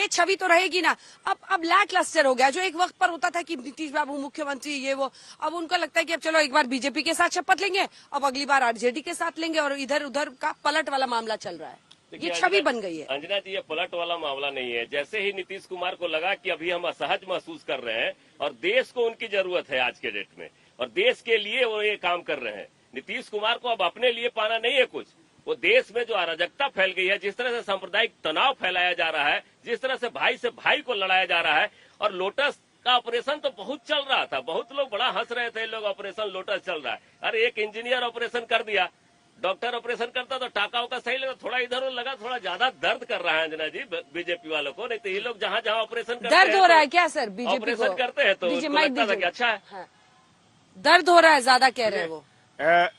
ये छवि तो रहेगी ना। अब लैक क्लस्टर हो गया, जो एक वक्त पर होता था कि नीतीश बाबू मुख्यमंत्री ये वो, अब उनको लगता है कि अब चलो एक बार बीजेपी के साथ शपथ लेंगे, अब अगली बार आरजेडी के साथ लेंगे, और इधर उधर का पलट वाला मामला चल रहा है। ये छवि बन गई है। अंजना जी, ये पलट वाला मामला नहीं है। जैसे ही नीतीश कुमार को लगा कि अभी हम असहज महसूस कर रहे हैं और देश को उनकी जरूरत है आज के डेट में, और देश के लिए वो ये काम कर रहे हैं, नीतीश कुमार को अब अपने लिए पाना नहीं है कुछ। वो देश में जो अराजकता फैल गई है, जिस तरह से सांप्रदायिक तनाव फैलाया जा रहा है, जिस तरह से भाई को लड़ाया जा रहा है, और लोटस का ऑपरेशन तो बहुत चल रहा था, बहुत लोग बड़ा हंस रहे थे, लोग ऑपरेशन लोटस चल रहा है। अरे एक इंजीनियर ऑपरेशन कर दिया, डॉक्टर ऑपरेशन करता तो टाका उका सही लगा, थोड़ा इधर उधर लगा, थोड़ा ज्यादा दर्द कर रहा है अंजना जी बीजेपी वालों को। नहीं तो ये लोग जहाँ जहाँ ऑपरेशन करते दर्द हो रहा है क्या सर? बीजेपी ऑपरेशन करते हैं तो लगता था कि अच्छा है। दर्द हो रहा है ज्यादा, कह रहे हैं वो।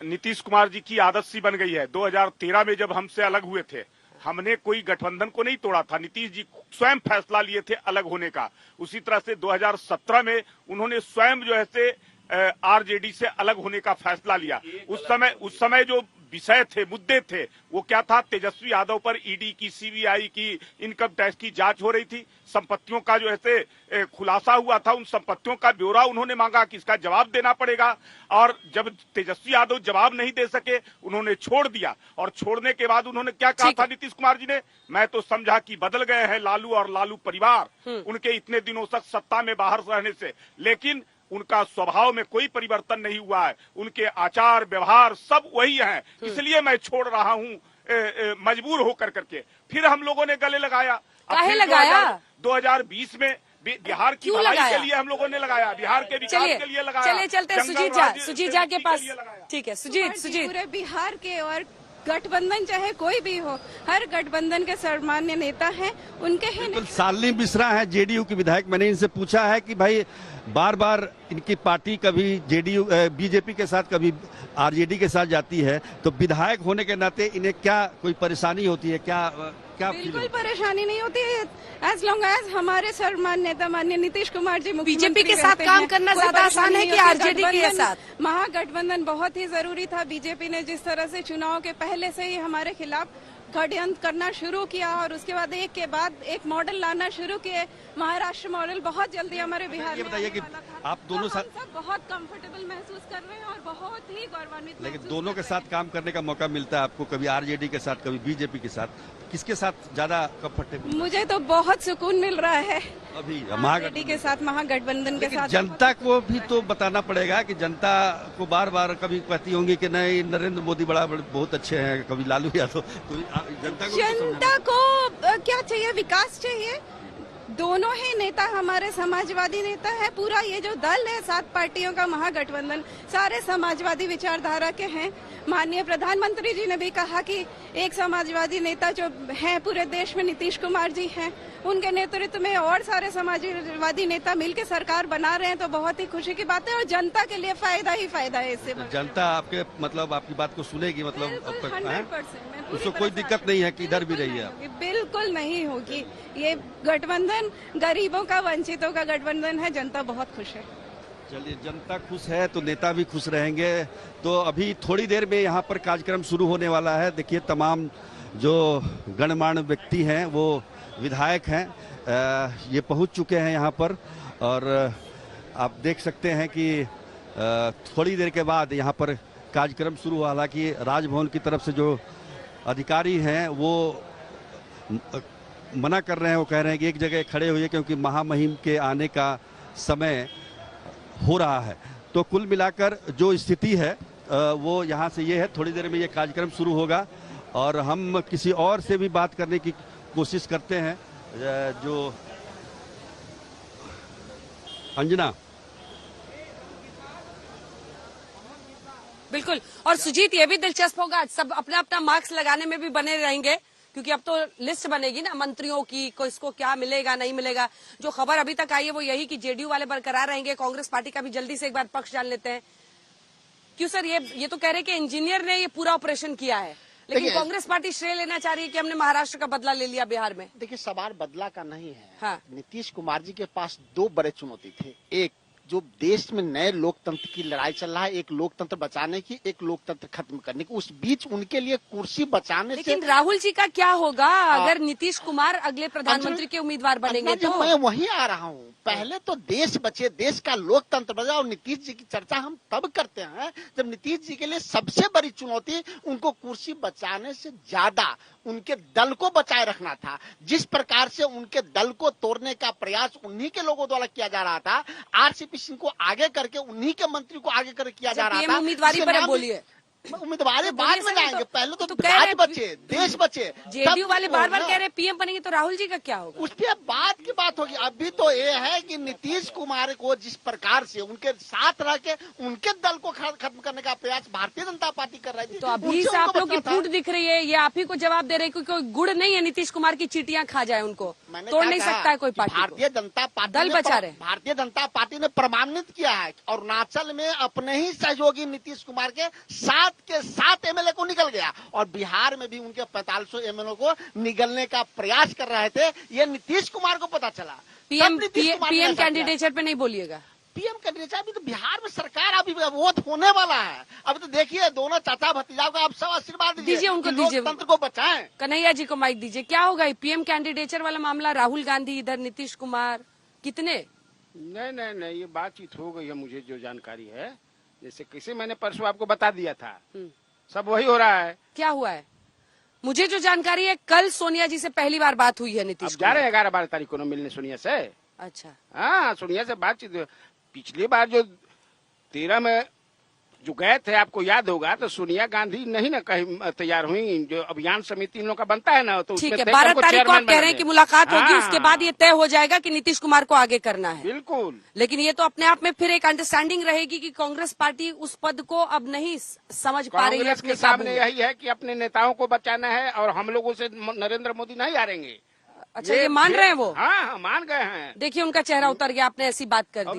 नीतीश कुमार जी की आदत सी बन गई है। 2013 में जब हमसे अलग हुए थे, हमने कोई गठबंधन को नहीं तोड़ा था, नीतीश जी स्वयं फैसला लिए थे अलग होने का। उसी तरह से 2017 में उन्होंने स्वयं जो है से आरजेडी से अलग होने का फैसला लिया। उस समय जो विषय थे, मुद्दे थे, वो क्या था? तेजस्वी यादव पर ईडी की, सीबीआई की, इनकम टैक्स की जांच हो रही थी, संपत्तियों का जो है खुलासा हुआ था, उन संपत्तियों का ब्यौरा उन्होंने मांगा कि इसका जवाब देना पड़ेगा। और जब तेजस्वी यादव जवाब नहीं दे सके, उन्होंने छोड़ दिया। और छोड़ने के बाद उन्होंने क्या कहा था नीतीश कुमार जी ने? मैं तो समझा कि बदल गए हैं लालू और लालू परिवार, उनके इतने दिनों तक सत्ता में बाहर रहने से। लेकिन उनका स्वभाव में कोई परिवर्तन नहीं हुआ है, उनके आचार व्यवहार सब वही हैं, इसलिए मैं छोड़ रहा हूं मजबूर होकर करके। फिर हम लोगों ने गले लगाया। काहे लगाया? 2020 में बिहार की भलाई के लिए हम लोगों ने लगाया, बिहार के विकास के लिए लगाया। चलिए चलते सुजीत झा के पास। ठीक है सुजीत। पूरे बिहार के और गठबंधन चाहे कोई भी हो, हर गठबंधन के सर्वमान्य नेता हैं, उनके ही। शालिनी मिश्रा है जेडीयू की विधायक। मैंने इनसे पूछा है कि भाई बार बार इनकी पार्टी कभी जेडीयू बीजेपी के साथ, कभी आरजेडी के साथ जाती है, तो विधायक होने के नाते इन्हें क्या कोई परेशानी होती है? क्या बिल्कुल परेशानी नहीं होती है, एज लॉन्ग एज हमारे सर्वमान्य नेता माननीय नीतीश कुमार जी बीजेपी के साथ काम करना ज्यादा आसान है कि आरजेडी के साथ? महागठबंधन बहुत ही जरूरी था। बीजेपी ने जिस तरह से चुनाव के पहले से ही हमारे खिलाफ षड्यंत्र करना शुरू किया, और उसके बाद एक के बाद एक मॉडल लाना शुरू किए। महाराष्ट्र मॉडल बहुत जल्दी हमारे बिहार में बताइए कि आप दोनों साथ सब बहुत कंफर्टेबल महसूस कर रहे हैं और बहुत ही गौरवान्वित। लेकिन दोनों के साथ काम करने का मौका मिलता है आपको, कभी आरजेडी के साथ, कभी बीजेपी के साथ, किसके साथ ज्यादा कंफर्टेबल? मुझे तो बहुत सुकून मिल रहा है अभी आरजेडी के साथ, महागठबंधन के साथ। जनता को भी तो बताना पड़ेगा कि जनता को बार बार कभी कहती होंगी कि नहीं नरेंद्र मोदी बहुत अच्छे हैं, कभी लालू यादव। जनता को क्या चाहिए? विकास चाहिए। दोनों ही नेता हमारे समाजवादी नेता है। पूरा ये जो दल है 7 पार्टियों का महागठबंधन, सारे समाजवादी विचारधारा के हैं। माननीय प्रधानमंत्री जी ने भी कहा कि एक समाजवादी नेता जो है पूरे देश में नीतीश कुमार जी हैं, उनके नेतृत्व में और सारे समाजवादी नेता मिलकर सरकार बना रहे हैं, तो बहुत ही खुशी की बात है। और जनता के लिए फायदा ही फायदा है इससे। जनता आपके मतलब आपकी बात को सुनेगी, मतलब अब तक 100% उसको कोई दिक्कत नहीं है कि इधर भी रही है? बिल्कुल नहीं होगी। ये गठबंधन गरीबों का, वंचितों का गठबंधन है। जनता बहुत खुश है। चलिए, जनता खुश है तो नेता भी खुश रहेंगे। तो अभी थोड़ी देर में यहाँ पर कार्यक्रम शुरू होने वाला है। देखिए तमाम जो गणमान्य व्यक्ति हैं, वो विधायक हैं, ये पहुँच चुके हैं यहाँ पर। और आप देख सकते हैं कि थोड़ी देर के बाद यहाँ पर कार्यक्रम शुरू हुआ। हालांकि राजभवन की तरफ से जो अधिकारी हैं वो मना कर रहे हैं, वो कह रहे हैं कि एक जगह खड़े हुए क्योंकि महामहिम के आने का समय हो रहा है। तो कुल मिलाकर जो स्थिति है वो यहाँ से ये है। थोड़ी देर में ये कार्यक्रम शुरू होगा और हम किसी और से भी बात करने की कोशिश करते हैं। जो अंजना। बिल्कुल। और सुजीत, ये भी दिलचस्प होगा, सब अपना अपना मार्क्स लगाने में भी बने रहेंगे, क्योंकि अब तो लिस्ट बनेगी ना मंत्रियों की, किसको क्या मिलेगा नहीं मिलेगा। जो खबर अभी तक आई है वो यही कि जेडीयू वाले बरकरार रहेंगे। कांग्रेस पार्टी का भी जल्दी से एक बार पक्ष जान लेते हैं। क्यों सर? ये तो कह रहे कि इंजीनियर ने ये पूरा ऑपरेशन किया है, लेकिन कांग्रेस पार्टी श्रेय लेना चाह रही है कि हमने महाराष्ट्र का बदला ले लिया बिहार में। देखिए, सवाल बदला का नहीं है। हाँ। नीतीश कुमार जी के पास 2 बड़े चुनौती थे। एक, जो देश में नए लोकतंत्र की लड़ाई चल रहा है, एक लोकतंत्र बचाने की, एक लोकतंत्र खत्म करने की, उस बीच उनके लिए कुर्सी बचाने से। लेकिन राहुल जी का क्या होगा अगर नीतीश कुमार अगले प्रधानमंत्री के उम्मीदवार बनेंगे तो? मैं वही आ रहा हूँ, पहले तो देश बचे, देश का लोकतंत्र बचा, और नीतीश जी की चर्चा हम तब करते हैं जब नीतीश जी के लिए सबसे बड़ी चुनौती उनको कुर्सी बचाने से ज्यादा उनके दल को बचाए रखना था। जिस प्रकार से उनके दल को तोड़ने का प्रयास उन्हीं के लोगों द्वारा किया जा रहा था, आरसीपी सिंह को आगे करके उन्हीं के मंत्री को आगे करके किया जा रहा था। उम्मीदवारी पर बोलिए, उम्मीदवारी बाद में जाएंगे, पहले तो कह रहे राज्य बचे, देश बचे। जेडीयू वाले बार बार कह रहे पीएम बनेंगे, तो राहुल जी का क्या होगा? उस पर बाद की बात होगी। अभी तो ये है कि नीतीश कुमार को जिस प्रकार से उनके साथ रह के उनके दल को खत्म करने का प्रयास भारतीय जनता पार्टी कर रही थी, तो अभी से आप लोग की फूट दिख रही है, ये आप ही को जवाब दे रहे हैं, क्योंकि कोई गुड़ नहीं है नीतीश कुमार की चीटियां खा जाए उनको, तोड़ नहीं सकता है कोई पार्टी। भारतीय जनता पार्टी दल बचा रहे, भारतीय जनता पार्टी ने प्रमाणित किया है अरुणाचल में अपने ही सहयोगी नीतीश कुमार के 7 एमएलए को निकल गया, और बिहार में भी उनके 4500 एमएलए को निगलने का प्रयास कर रहे थे। ये नीतीश कुमार को पता चला। पीएम कैंडिडेचर पे नहीं बोलिएगा। पीएम कैंडिडेट अभी तो बिहार में सरकार अभी वोट होने वाला है। अभी तो देखिए दोनों चाचा भतीजाओं का आप सब आशीर्वाद दीजिए, उनको दीजिए, लोकतंत्र को बचाएं। कन्हैया जी को माइक दीजिए। क्या होगा पीएम कैंडिडेचर वाला मामला? राहुल गांधी इधर, नीतीश कुमार, कितने? नहीं, ये बातचीत हो गई है। मुझे जो जानकारी है, जैसे किसी मैंने परसों आपको बता दिया था, सब वही हो रहा है। क्या हुआ है? मुझे जो जानकारी है, कल सोनिया जी से पहली बार बात हुई है नीतीश जा रहे हैं 11-12 तारीख को मिलने सोनिया से। अच्छा, हाँ, सोनिया से बातचीत। पिछली बार जो 13 में जो गए थे, आपको याद होगा, तो सोनिया गांधी नहीं ना कहीं तैयार हुई। जो अभियान समिति इन लोग का बनता है ना, तो ठीक है, 12 तारीख को आप कह रहे हैं कि मुलाकात होगी, उसके बाद ये तय हो जाएगा कि नीतीश कुमार को आगे करना है। बिल्कुल। लेकिन ये तो अपने आप में फिर एक अंडरस्टैंडिंग रहेगी कि कांग्रेस पार्टी उस पद को अब नहीं समझ पा रही है। कांग्रेस के सामने यही है कि अपने नेताओं को बचाना है, और हम लोगों से नरेंद्र मोदी नहीं हारेंगे। अच्छा, ये मान रहे हैं वो? हाँ, मान गए हैं। देखिए, उनका चेहरा उतर गया, आपने ऐसी बात कर दी।